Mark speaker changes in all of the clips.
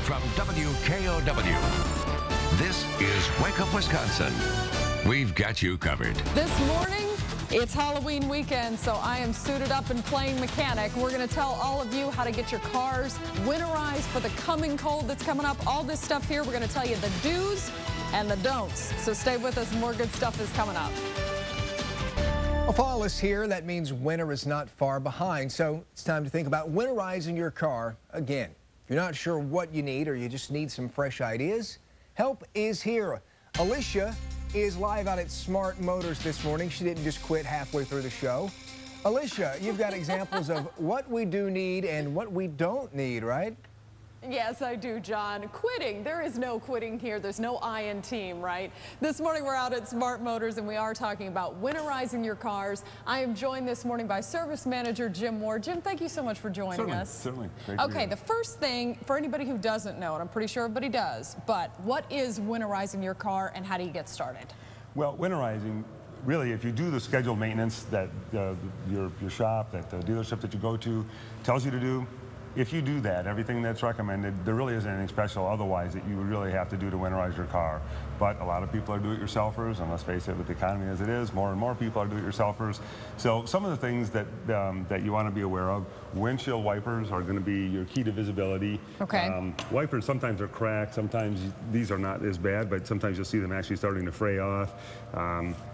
Speaker 1: from WKOW. This is Wake Up Wisconsin. We've got you covered.
Speaker 2: This morning, it's Halloween weekend, so I am suited up and playing mechanic. We're going to tell all of you how to get your cars winterized for the coming cold that's coming up. All this stuff here, we're going to tell you the do's and the don'ts. So stay with us. More good stuff is coming up.
Speaker 3: Well, fall is here. That means winter is not far behind. So it's time to think about winterizing your car again. If you're not sure what you need or you just need some fresh ideas, help is here. Alicia is live out at Smart Motors this morning. She didn't just quit halfway through the show. Alicia, you've got examples of what we do need and what we don't need, right?
Speaker 2: Yes, I do, John. Quitting. There is no quitting here. There's no I in team, right? This morning we're out at Smart Motors and we are talking about winterizing your cars. I am joined this morning by Service Manager Jim Moore. Jim, thank you so much for joining us.
Speaker 4: Certainly.
Speaker 2: Okay, the first thing, for anybody who doesn't know, and I'm pretty sure everybody does, but what is winterizing your car and how do you get started?
Speaker 4: Well, winterizing, really, if you do the scheduled maintenance that your shop, that the dealership that you go to tells you to do, if you do that, everything that's recommended, there really isn't anything special otherwise that you would really have to do to winterize your car. But a lot of people are do-it-yourselfers, and let's face it, with the economy as it is, more and more people are do-it-yourselfers. So some of the things that that you want to be aware of, windshield wipers are going to be your key to visibility.
Speaker 2: Okay.
Speaker 4: Wipers sometimes are cracked, sometimes these are not as bad, but sometimes you'll see them actually starting to fray off.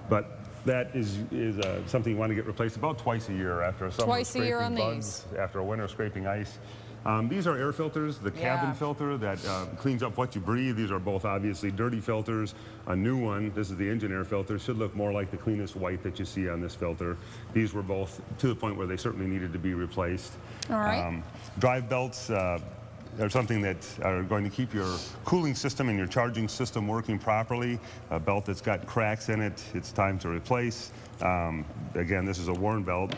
Speaker 4: But that is something you want to get replaced about twice a year after a summer
Speaker 2: Twice a year on
Speaker 4: bugs,
Speaker 2: these.
Speaker 4: after a winter scraping ice. These are air filters, the cabin filter that cleans up what you breathe. These are both obviously dirty filters. A new one, this is the engine air filter, should look more like the cleanest white that you see on this filter. These were both to the point where they certainly needed to be replaced. All right. Drive belts are something that are going to keep your cooling system and your charging system working properly. A belt that's got cracks in it, it's time to replace. Again, this is a worn belt.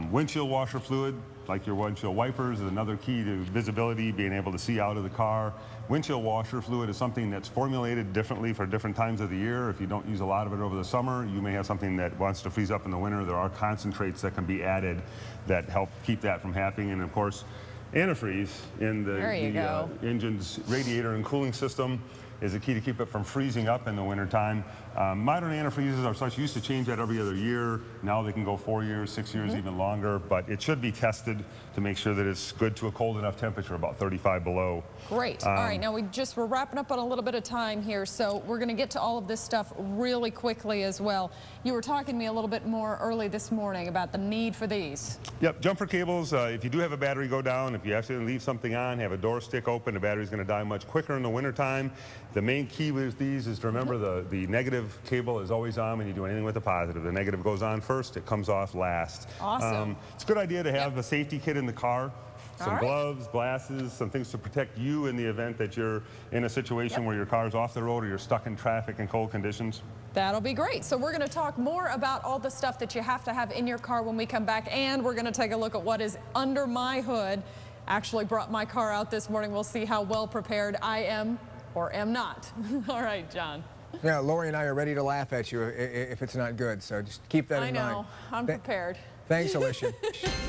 Speaker 4: Windshield washer fluid, like your windshield wipers, is another key to visibility, being able to see out of the car. Windshield washer fluid is something that's formulated differently for different times of the year. If you don't use a lot of it over the summer, you may have something that wants to freeze up in the winter. There are concentrates that can be added that help keep that from happening. And of course, antifreeze in the engine's radiator and cooling system is a key to keep it from freezing up in the wintertime. Modern antifreezes are such used to change that every other year. Now they can go 4 years, 6 years, even longer, but it should be tested to make sure that it's good to a cold enough temperature, about 35 below.
Speaker 2: Great. All right, now we're wrapping up on a little bit of time here, so we're going to get to all of this stuff really quickly as well. You were talking to me a little bit more early this morning about the need for these. Yep,
Speaker 4: jumper cables, if you do have a battery go down, if you accidentally leave something on, have a door stick open, the battery's going to die much quicker in the wintertime. The main key with these is to remember the negative cable is always on when you do anything with the positive. The negative goes on first, it comes off last.
Speaker 2: Awesome.
Speaker 4: It's a good idea to have a safety kit in the car. Some gloves, glasses, some things to protect you in the event that you're in a situation where your car's off the road or you're stuck in traffic in cold conditions.
Speaker 2: That'll be great. So we're going to talk more about all the stuff that you have to have in your car when we come back, and we're going to take a look at what is under my hood. Actually brought my car out this morning. We'll see how well prepared I am or am not. All right, John.
Speaker 3: Yeah, Lori and I are ready to laugh at you if it's not good, so just keep that in mind.
Speaker 2: I know. I'm prepared.
Speaker 3: Thanks, Alicia.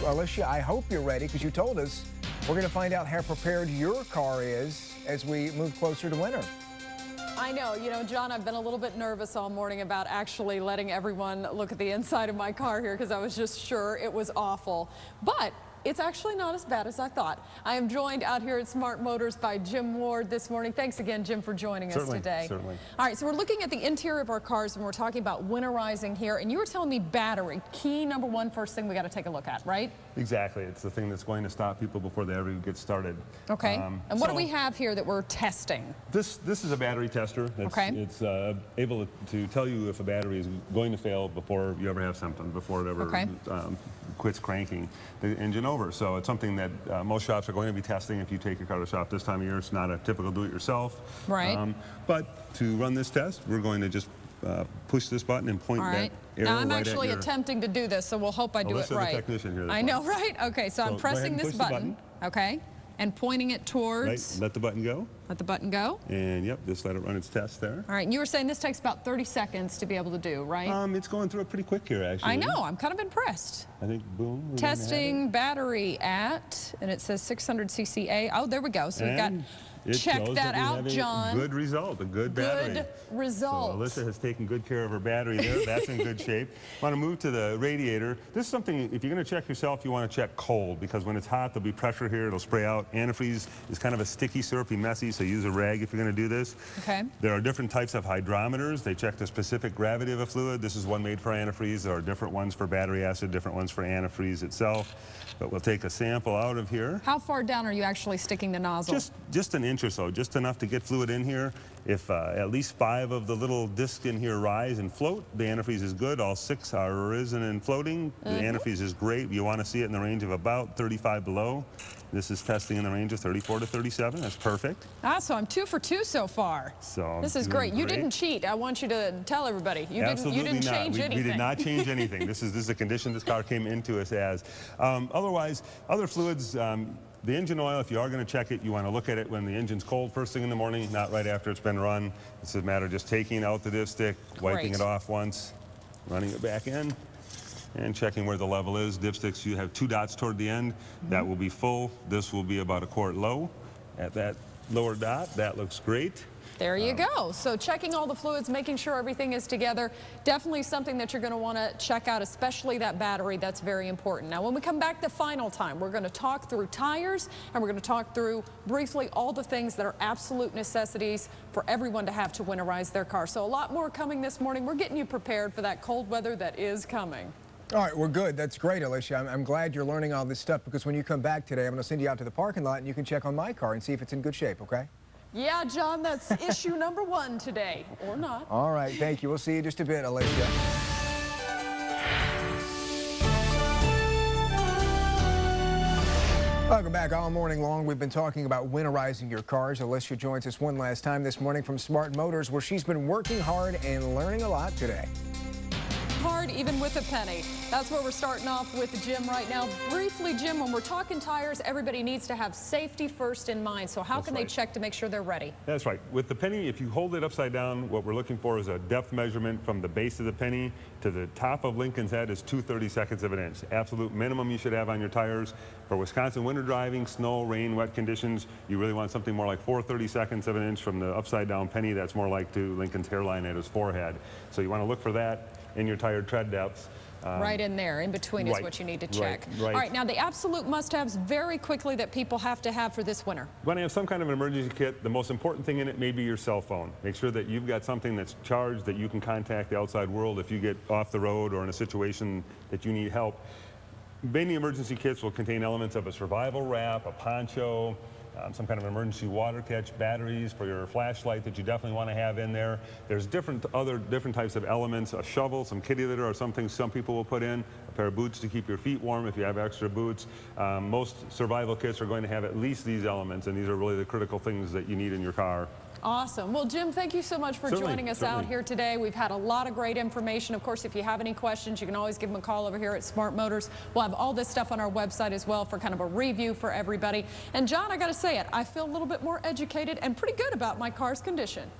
Speaker 3: Alicia, I hope you're ready because you told us we're going to find out how prepared your car is as we move closer to winter.
Speaker 2: I know. You know, John, I've been a little bit nervous all morning about actually letting everyone look at the inside of my car here because I was just sure it was awful. But it's actually not as bad as I thought. I am joined out here at Smart Motors by Jim Ward this morning. Thanks again, Jim, for joining us today.
Speaker 4: Certainly.
Speaker 2: All right, so we're looking at the interior of our cars and we're talking about winterizing here. And you were telling me battery, key number one, first thing we got to take a look at, right?
Speaker 4: Exactly. It's the thing that's going to stop people before they ever get started.
Speaker 2: Okay. And what do we have here that we're testing?
Speaker 4: This is a battery tester. It's able to tell you if a battery is going to fail before you ever have symptoms, before it ever quits cranking the engine over. So it's something that most shops are going to be testing if you take your car to shop this time of year. It's not a typical do-it-yourself.
Speaker 2: Right.
Speaker 4: But to run this test, we're going to just push this button and point that arrow
Speaker 2: now I'm
Speaker 4: right
Speaker 2: actually attempting to do this, so we'll hope I do it right.
Speaker 4: The technician here.
Speaker 2: I know, right? Okay, so I'm pressing this button, okay, and pointing it towards.
Speaker 4: Right, let the button go.
Speaker 2: Let the button go.
Speaker 4: And yep, just let it run its test there.
Speaker 2: All right, and you were saying this takes about 30 seconds to be able to do, right?
Speaker 4: It's going through it pretty quick here, actually.
Speaker 2: I know, I'm kind of impressed.
Speaker 4: I think, boom.
Speaker 2: Testing battery at, and it says 600 CCA. Oh, there we go. So we've got, check that out, John.
Speaker 4: Good result, a good battery.
Speaker 2: Good result.
Speaker 4: So Alyssa has taken good care of her battery there. That's in good shape. Want to move to the radiator. This is something, if you're going to check yourself, you want to check cold, because when it's hot, there'll be pressure here. It'll spray out. Antifreeze is kind of a sticky, syrupy, messy, so use a rag if you're going to do this.
Speaker 2: Okay. There
Speaker 4: are different types of hydrometers. They check the specific gravity of a fluid. This is one made for antifreeze. There are different ones for battery acid, different ones for antifreeze itself. But we'll take a sample out of here.
Speaker 2: How far down are you actually sticking the nozzle?
Speaker 4: Just an inch or so, just enough to get fluid in here. If at least 5 of the little discs in here rise and float, the antifreeze is good. All 6 are risen and floating. The antifreeze is great. You want to see it in the range of about 35 below. This is testing in the range of 34 to 37. That's perfect. Ah,
Speaker 2: so I'm 2 for 2 so far.
Speaker 4: So
Speaker 2: this is great. You didn't cheat. I want you to tell everybody. You didn't change anything.
Speaker 4: We did not change anything. This is a condition this car came into us as. Otherwise, other fluids, the engine oil, if you are going to check it, you want to look at it when the engine's cold first thing in the morning, not right after it's been run. It's a matter of just taking out the dipstick, wiping it off once, running it back in, and checking where the level is. Dipsticks, you have 2 dots toward the end. That will be full. This will be about 1 quart low. At that lower dot, that looks great.
Speaker 2: There you go. So checking all the fluids, making sure everything is together, definitely something that you're going to want to check out, especially that battery. That's very important. Now, when we come back the final time, we're going to talk through tires, and we're going to talk through briefly all the things that are absolute necessities for everyone to have to winterize their car. So a lot more coming this morning. We're getting you prepared for that cold weather that is coming.
Speaker 3: All right, we're good. That's great, Alicia. I'm glad you're learning all this stuff, because when you come back today, I'm going to send you out to the parking lot and you can check on my car and see if it's in good shape, okay?
Speaker 2: Yeah, John, that's issue number 1 today, or not.
Speaker 3: All right, thank you. We'll see you in just a bit, Alicia. Welcome back. All morning long, we've been talking about winterizing your cars. Alicia joins us one last time this morning from Smart Motors, where she's been working hard and learning a lot today.
Speaker 2: Hard, even with a penny. That's where we're starting off with Jim right now. Briefly, Jim, when we're talking tires, everybody needs to have safety first in mind. So how can they check to make sure they're ready? That's
Speaker 4: right. With the penny, if you hold it upside down, what we're looking for is a depth measurement from the base of the penny to the top of Lincoln's head is 2/32 of an inch. Absolute minimum you should have on your tires. For Wisconsin winter driving, snow, rain, wet conditions, you really want something more like 4/32 of an inch from the upside down penny. That's more like to Lincoln's hairline at his forehead. So you want to look for that in your tire tread depths.
Speaker 2: Right in there, in between is what you need to check. All right, now the absolute must-haves very quickly that people have to have for this winter.
Speaker 4: You want to have some kind of an emergency kit. The most important thing in it may be your cell phone. Make sure that you've got something that's charged, that you can contact the outside world if you get off the road or in a situation that you need help. Many emergency kits will contain elements of a survival wrap, a poncho, some kind of emergency water catch, batteries for your flashlight that you definitely want to have in there. There's different types of elements, a shovel, some kitty litter are some things some people will put in, a pair of boots to keep your feet warm if you have extra boots. Most survival kits are going to have at least these elements, and these are really the critical things that you need in your car.
Speaker 2: Awesome. Well, Jim, thank you so much for joining us out here today. We've had a lot of great information. Of course, if you have any questions, you can always give them a call over here at Smart Motors. We'll have all this stuff on our website as well for kind of a review for everybody. And John, I got to say it, I feel a little bit more educated and pretty good about my car's condition.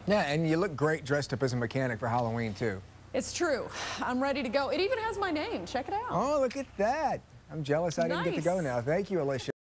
Speaker 3: Yeah, and you look great dressed up as a mechanic for Halloween, too.
Speaker 2: It's true. I'm ready to go. It even has my name. Check it out.
Speaker 3: Oh, look at that. I'm jealous I didn't get to go now. Thank you, Alicia.